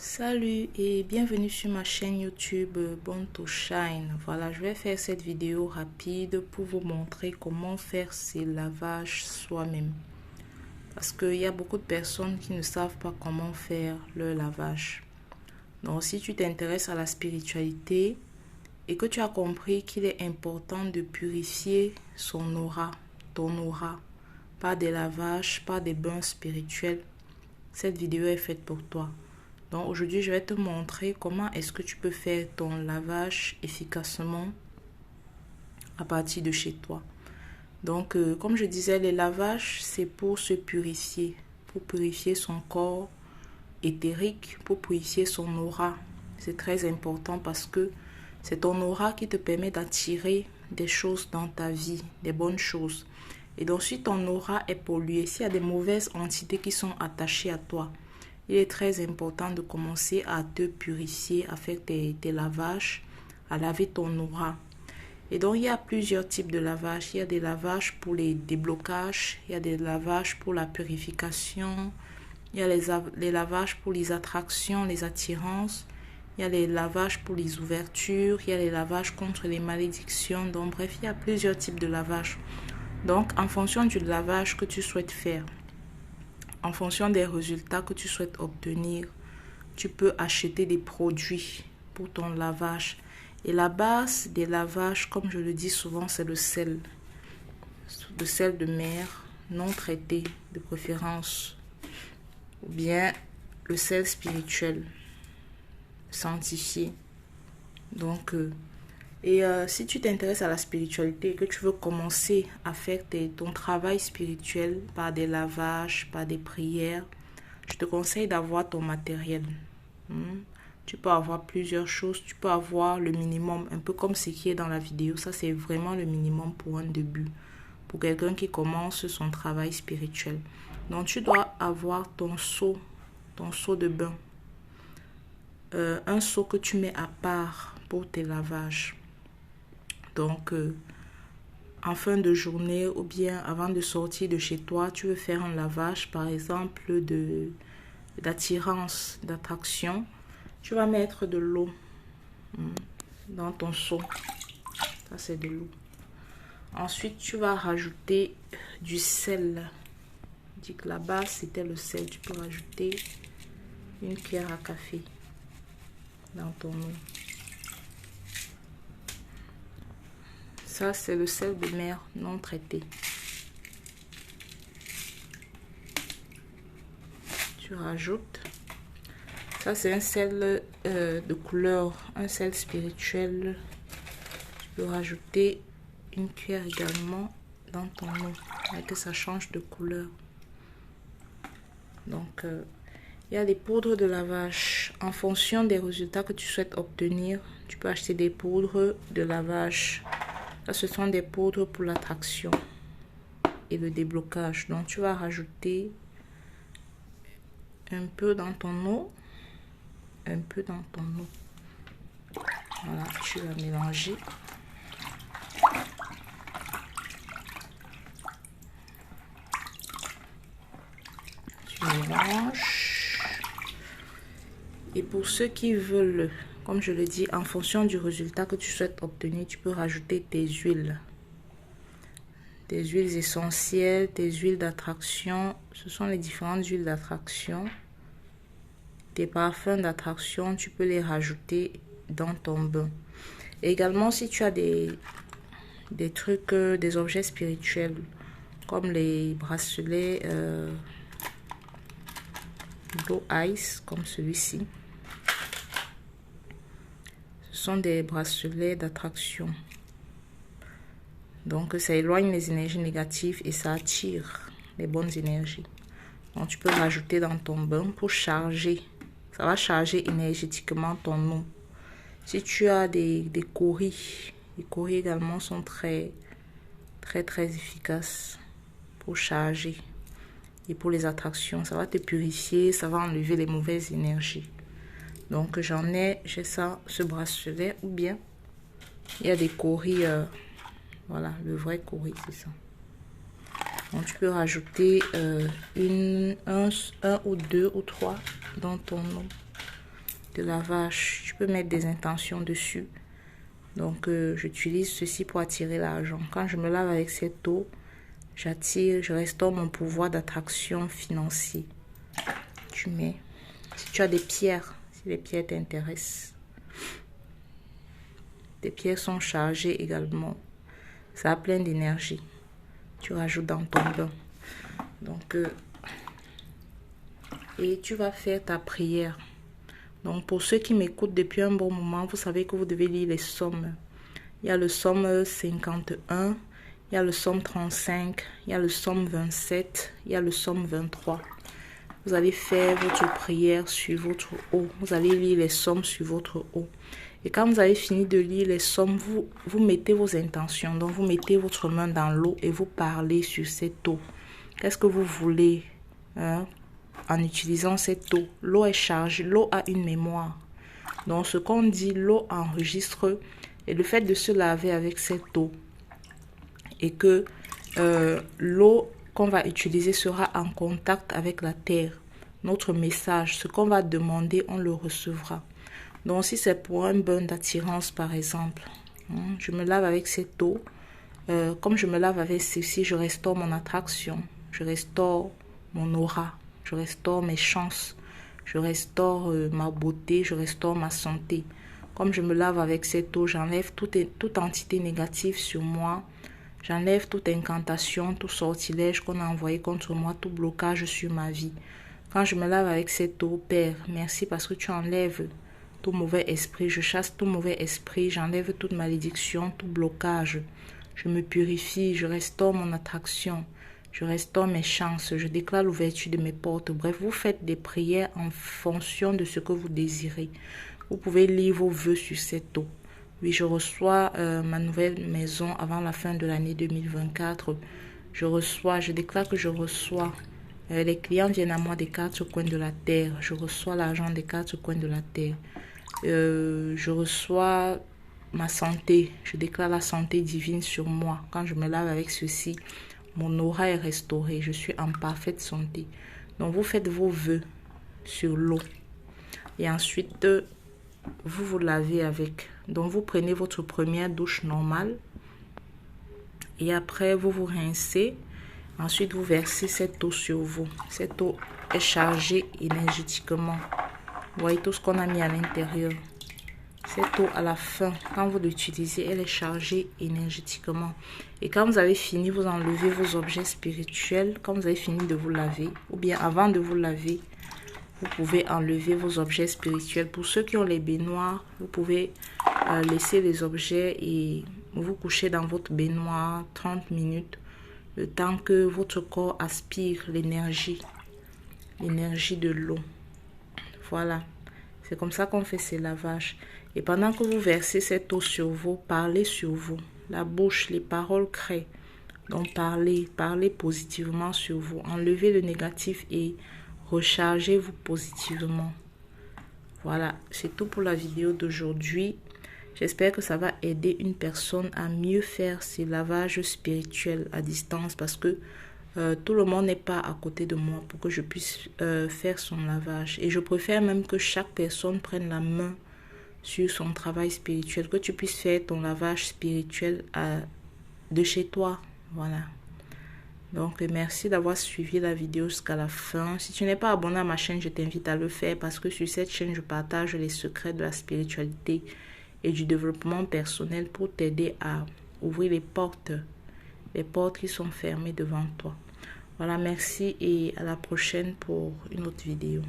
Salut et bienvenue sur ma chaîne YouTube Born to Shine. Voilà, je vais faire cette vidéo rapide pour vous montrer comment faire ces lavages soi-même. Parce qu'il y a beaucoup de personnes qui ne savent pas comment faire le lavage. Donc si tu t'intéresses à la spiritualité et que tu as compris qu'il est important de purifier son aura, ton aura, par des lavages, par des bains spirituels, cette vidéo est faite pour toi. Donc aujourd'hui, je vais te montrer comment est-ce que tu peux faire ton lavage efficacement à partir de chez toi. Donc, comme je disais, les lavages, c'est pour se purifier, pour purifier son corps éthérique, pour purifier son aura. C'est très important parce que c'est ton aura qui te permet d'attirer des choses dans ta vie, des bonnes choses. Et donc, si ton aura est polluée, s'il y a des mauvaises entités qui sont attachées à toi, il est très important de commencer à te purifier, à faire tes lavages, à laver ton aura. Et donc, il y a plusieurs types de lavages. Il y a des lavages pour les déblocages, il y a des lavages pour la purification, il y a les lavages pour les attractions, les attirances, il y a les lavages pour les ouvertures, il y a les lavages contre les malédictions. Donc, bref, il y a plusieurs types de lavages. Donc, en fonction du lavage que tu souhaites faire, en fonction des résultats que tu souhaites obtenir, tu peux acheter des produits pour ton lavage. Et la base des lavages, comme je le dis souvent, c'est le sel. Le sel de mer, non traité de préférence. Ou bien le sel spirituel, sanctifié. Donc, si tu t'intéresses à la spiritualité et que tu veux commencer à faire ton travail spirituel par des lavages, par des prières, je te conseille d'avoir ton matériel. Tu peux avoir plusieurs choses. Tu peux avoir le minimum, un peu comme ce qui est dans la vidéo. Ça, c'est vraiment le minimum pour un début, pour quelqu'un qui commence son travail spirituel. Donc, tu dois avoir ton seau de bain. Un seau que tu mets à part pour tes lavages. Donc, en fin de journée ou bien avant de sortir de chez toi, tu veux faire un lavage, par exemple, d'attirance, d'attraction. Tu vas mettre de l'eau dans ton seau. Ça, c'est de l'eau. Ensuite, tu vas rajouter du sel. Je dis que là-bas, c'était le sel. Tu peux rajouter une cuillère à café dans ton eau. Ça, c'est le sel de mer non traité. Tu rajoutes. Ça, c'est un sel de couleur, un sel spirituel. Tu peux rajouter une cuillère également dans ton eau, afin que ça change de couleur. Donc, il y a des poudres de lavage. En fonction des résultats que tu souhaites obtenir, tu peux acheter des poudres de lavage. Là, ce sont des poudres pour l'attraction et le déblocage. Donc, tu vas rajouter un peu dans ton eau. Un peu dans ton eau. Voilà, tu vas mélanger. Tu mélanges. Et pour ceux qui veulent, comme je le dis, en fonction du résultat que tu souhaites obtenir, tu peux rajouter tes huiles. Tes huiles essentielles, tes huiles d'attraction. Ce sont les différentes huiles d'attraction. Tes parfums d'attraction, tu peux les rajouter dans ton bain. Et également, si tu as des trucs, des objets spirituels, comme les bracelets Blue Ice, comme celui-ci. Ce sont des bracelets d'attraction. Donc, ça éloigne les énergies négatives et ça attire les bonnes énergies. Donc, tu peux rajouter dans ton bain pour charger. Ça va charger énergétiquement ton eau. Si tu as des cauris, les cauris également sont très efficaces pour charger. Et pour les attractions, ça va te purifier, ça va enlever les mauvaises énergies. Donc, j'ai ce bracelet, ou bien il y a des cauris, voilà, le vrai cauris, c'est ça. Donc, tu peux rajouter un ou deux ou trois dans ton eau. de lavage. Tu peux mettre des intentions dessus. Donc, j'utilise ceci pour attirer l'argent. Quand je me lave avec cette eau, j'attire, je restaure mon pouvoir d'attraction financier. Tu mets. Si tu as des pierres, si les pierres t'intéressent. Des pierres sont chargées également. Ça a plein d'énergie. Tu rajoutes dans ton bain. Donc, et tu vas faire ta prière. Donc, pour ceux qui m'écoutent depuis un bon moment, vous savez que vous devez lire les psaumes. Il y a le psaume 51, il y a le psaume 35, il y a le psaume 27, il y a le psaume 23. Vous allez faire votre prière sur votre eau. Vous allez lire les psaumes sur votre eau. Et quand vous avez fini de lire les psaumes, vous mettez vos intentions. Donc, vous mettez votre main dans l'eau et vous parlez sur cette eau. Qu'est-ce que vous voulez en utilisant cette eau? L'eau est chargée, l'eau a une mémoire. Donc, ce qu'on dit, l'eau enregistre. Et le fait de se laver avec cette eau et que l'eau qu'on va utiliser sera en contact avec la terre. Notre message, ce qu'on va demander, on le recevra. Donc, si c'est pour un bain d'attirance, par exemple, je me lave avec cette eau. Comme je me lave avec ceci, je restaure mon attraction, je restaure mon aura, je restaure mes chances, je restaure ma beauté, je restaure ma santé. Comme je me lave avec cette eau, j'enlève toute entité négative sur moi. J'enlève toute incantation, tout sortilège qu'on a envoyé contre moi, tout blocage sur ma vie. Quand je me lave avec cette eau, Père, merci parce que tu enlèves tout mauvais esprit. Je chasse tout mauvais esprit, j'enlève toute malédiction, tout blocage. Je me purifie, je restaure mon attraction, je restaure mes chances, je déclare l'ouverture de mes portes. Bref, vous faites des prières en fonction de ce que vous désirez. Vous pouvez lire vos vœux sur cette eau. Oui, je reçois ma nouvelle maison avant la fin de l'année 2024. Je déclare que je reçois. Les clients viennent à moi des 4 coins de la terre. Je reçois l'argent des 4 coins de la terre. Je reçois ma santé. Je déclare la santé divine sur moi. Quand je me lave avec ceci, mon aura est restaurée. Je suis en parfaite santé. Donc, vous faites vos vœux sur l'eau. Et ensuite, vous vous lavez avec. Donc, vous prenez votre première douche normale. Et après, vous vous rincez. Ensuite, vous versez cette eau sur vous. Cette eau est chargée énergétiquement. Vous voyez tout ce qu'on a mis à l'intérieur. Cette eau, à la fin, quand vous l'utilisez, elle est chargée énergétiquement. Et quand vous avez fini, vous enlevez vos objets spirituels. Quand vous avez fini de vous laver, ou bien avant de vous laver, vous pouvez enlever vos objets spirituels. Pour ceux qui ont les baignoires, vous pouvez laisser les objets et vous coucher dans votre baignoire 30 minutes. Le temps que votre corps aspire l'énergie de l'eau. Voilà. C'est comme ça qu'on fait ces lavages. Et pendant que vous versez cette eau sur vous, parlez sur vous. La bouche, les paroles créent. Donc parlez positivement sur vous. Enlevez le négatif et rechargez-vous positivement. Voilà, c'est tout pour la vidéo d'aujourd'hui. J'espère que ça va aider une personne à mieux faire ses lavages spirituels à distance parce que tout le monde n'est pas à côté de moi pour que je puisse faire son lavage. Et je préfère même que chaque personne prenne la main sur son travail spirituel, que tu puisses faire ton lavage spirituel de chez toi. Voilà. Donc, merci d'avoir suivi la vidéo jusqu'à la fin. Si tu n'es pas abonné à ma chaîne, je t'invite à le faire parce que sur cette chaîne, je partage les secrets de la spiritualité et du développement personnel pour t'aider à ouvrir les portes qui sont fermées devant toi. Voilà, merci et à la prochaine pour une autre vidéo.